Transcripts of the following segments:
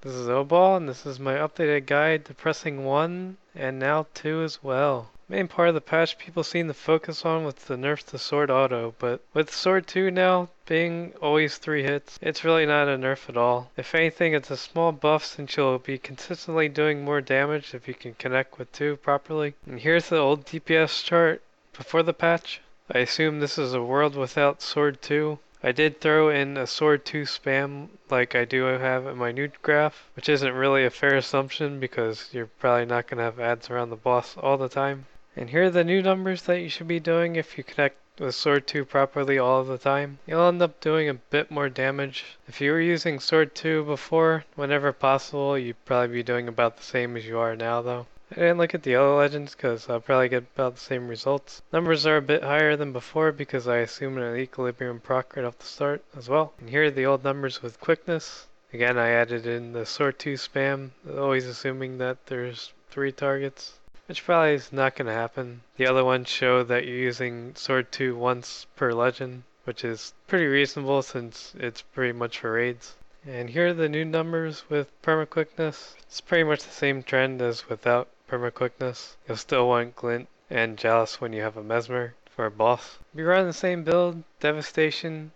This is Obal, and this is my updated guide to pressing 1 and now 2 as well. Main part of the patch people seem to focus on was the nerf to Sword Auto, but with Sword 2 now being always 3 hits, it's really not a nerf at all. If anything, it's a small buff since you'll be consistently doing more damage if you can connect with 2 properly. And here's the old DPS chart before the patch. I assume this is a world without Sword 2. I did throw in a Sword 2 spam like I do have in my new graph, which isn't really a fair assumption because you're probably not going to have ads around the boss all the time. And here are the new numbers that you should be doing if you connect with Sword 2 properly all of the time. You'll end up doing a bit more damage. If you were using Sword 2 before, whenever possible, you'd probably be doing about the same as you are now though. I didn't look at the other legends because I'll probably get about the same results. Numbers are a bit higher than before because I assume an equilibrium proc right off the start as well. And here are the old numbers with quickness. Again, I added in the Sword 2 spam, always assuming that there's 3 targets, which probably is not going to happen. The other ones show that you're using Sword 2 once per legend, which is pretty reasonable since it's pretty much for raids. And here are the new numbers with perma-quickness. It's pretty much the same trend as without perma-quickness. You'll still want Glint and Jealous when you have a Mesmer for a boss. If you run the same build, Devastation,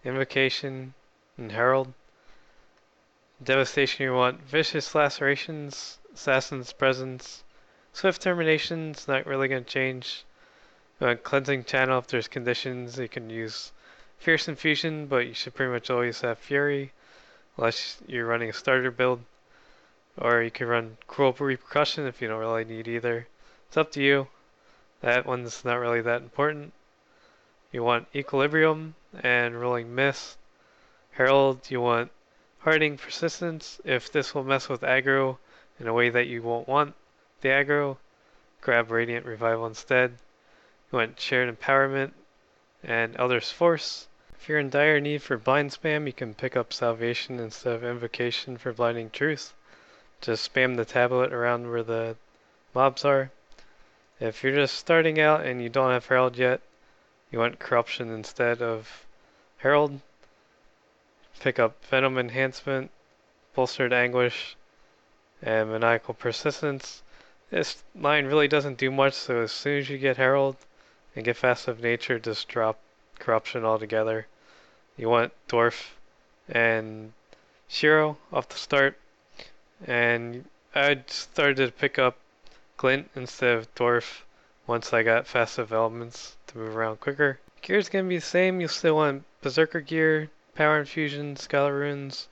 Invocation, and Herald. Devastation you want Vicious Lacerations, Assassin's Presence, Swift Termination's not really going to change. You want Cleansing Channel if there's conditions. You can use Fierce Infusion, but you should pretty much always have Fury unless you're running a starter build. Or you can run Cruel Repercussion if you don't really need either. It's up to you. That one's not really that important. You want Equilibrium and Rolling Mist. Herald, you want Hardening Persistence. If this will mess with aggro in a way that you won't want the aggro, grab Radiant Revival instead. You want Shared Empowerment and Elder's Force. If you're in dire need for blind spam, you can pick up Salvation instead of Invocation for Blinding Truth. Just spam the tablet around where the mobs are. If you're just starting out and you don't have Herald yet, you want Corruption instead of Herald. Pick up Venom Enhancement, Bolstered Anguish, and Maniacal Persistence. This line really doesn't do much, so as soon as you get Herald and get Fast of Nature, just drop Corruption altogether. You want Dwarf and Shiro off the start, and I started to pick up Glint instead of Dwarf once I got Fast of Elements to move around quicker. Gear's gonna be the same. You'll still want Berserker Gear, Power Infusion, Scholar Runes.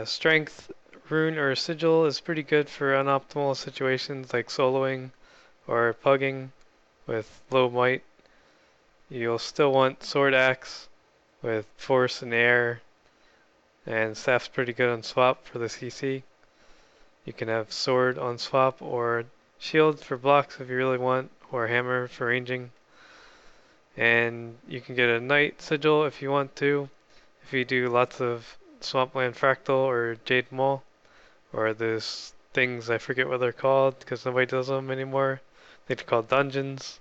Strength, Rune, or Sigil is pretty good for unoptimal situations like soloing or pugging with low might. You'll still want Sword Axe with Force and Air, and Staff's pretty good on swap for the CC. You can have Sword on swap or Shield for blocks if you really want, or Hammer for ranging. And you can get a Knight Sigil if you want to, if you do lots of Swampland Fractal or Jade Maul, or those things I forget what they're called because nobody does them anymore. I think they're called dungeons.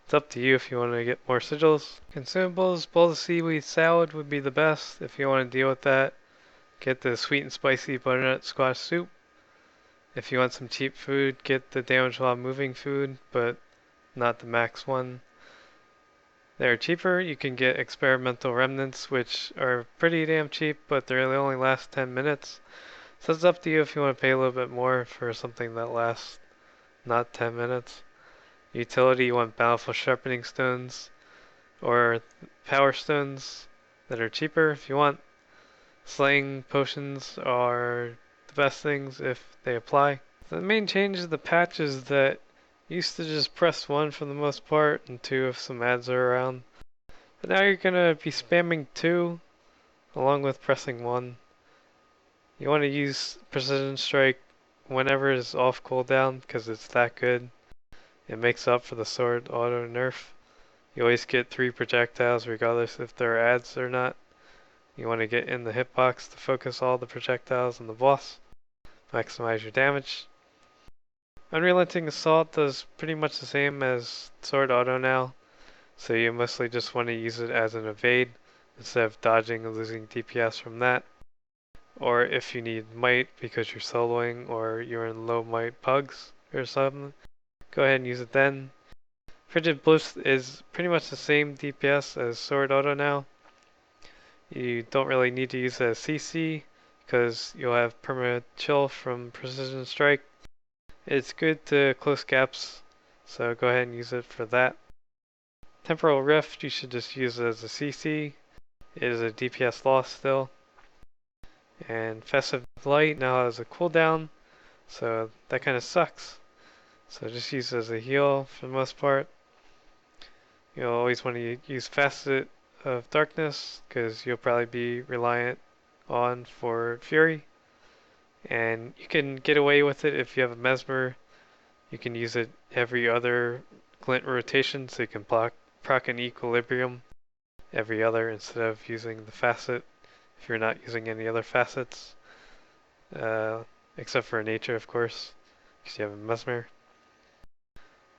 It's up to you if you want to get more sigils. Consumables, bowl of seaweed salad would be the best if you want to deal with that. Get the sweet and spicy butternut squash soup. If you want some cheap food, get the damage while moving food, but not the max one. They're cheaper. You can get experimental remnants, which are pretty damn cheap, but they only last 10 minutes. So it's up to you if you want to pay a little bit more for something that lasts not 10 minutes. Utility, you want Bountiful Sharpening Stones or Power Stones that are cheaper if you want. Slaying Potions are the best things if they apply. The main change of the patch is that you used to just press 1 for the most part and 2 if some ads are around. But now you're going to be spamming 2 along with pressing 1. You want to use Precision Strike whenever it's off cooldown because it's that good. It makes up for the Sword Auto nerf. You always get 3 projectiles regardless if there are ads or not. You want to get in the hitbox to focus all the projectiles on the boss. Maximize your damage. Unrelenting Assault does pretty much the same as Sword Auto now, so you mostly just want to use it as an evade instead of dodging and losing DPS from that. or if you need might because you're soloing or you're in low might pugs or something, go ahead and use it then. Frigid Bliss is pretty much the same DPS as Sword Auto now. You don't really need to use it as CC because you'll have permanent chill from Precision Strike. It's good to close gaps, so go ahead and use it for that. Temporal Rift, you should just use it as a CC. It is a DPS loss still. And Festive Light now has a cooldown, so that kind of sucks. So just use it as a heal for the most part. You'll always want to use Facet of Darkness because you'll probably be reliant on for Fury. And you can get away with it if you have a Mesmer. You can use it every other glint rotation, so you can proc an Equilibrium every other instead of using the Facet if you're not using any other facets. Except for Nature, of course, because you have a Mesmer.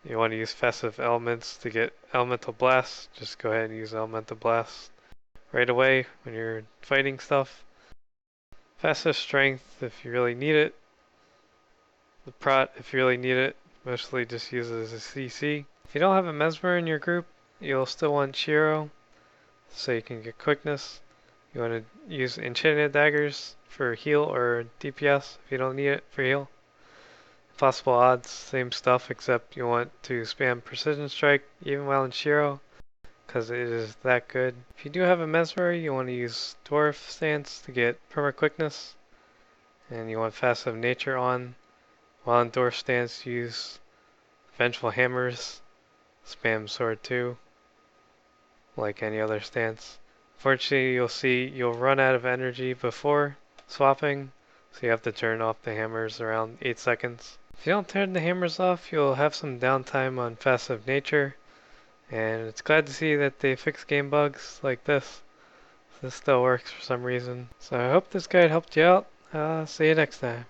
You want to use Passive Elements to get Elemental Blast, just go ahead and use Elemental Blast right away when you're fighting stuff. Passive Strength if you really need it. The Prot if you really need it, mostly just use it as a CC. If you don't have a Mesmer in your group, you'll still want Shiro, so you can get quickness. You want to use Enchanted Daggers for heal or DPS if you don't need it for heal. Possible odds, same stuff, except you want to spam Precision Strike even while in Shiro, because it is that good. If you do have a Mesmer, you want to use Dwarf Stance to get Perma Quickness, and you want Passive Nature on. While in Dwarf Stance, use Vengeful Hammers, spam Sword 2, like any other stance. Fortunately, you'll run out of energy before swapping, so you have to turn off the hammers around 8 seconds. If you don't turn the hammers off, you'll have some downtime on Passive Nature, and it's glad to see that they fix game bugs like this. This still works for some reason. So I hope this guide helped you out. See you next time.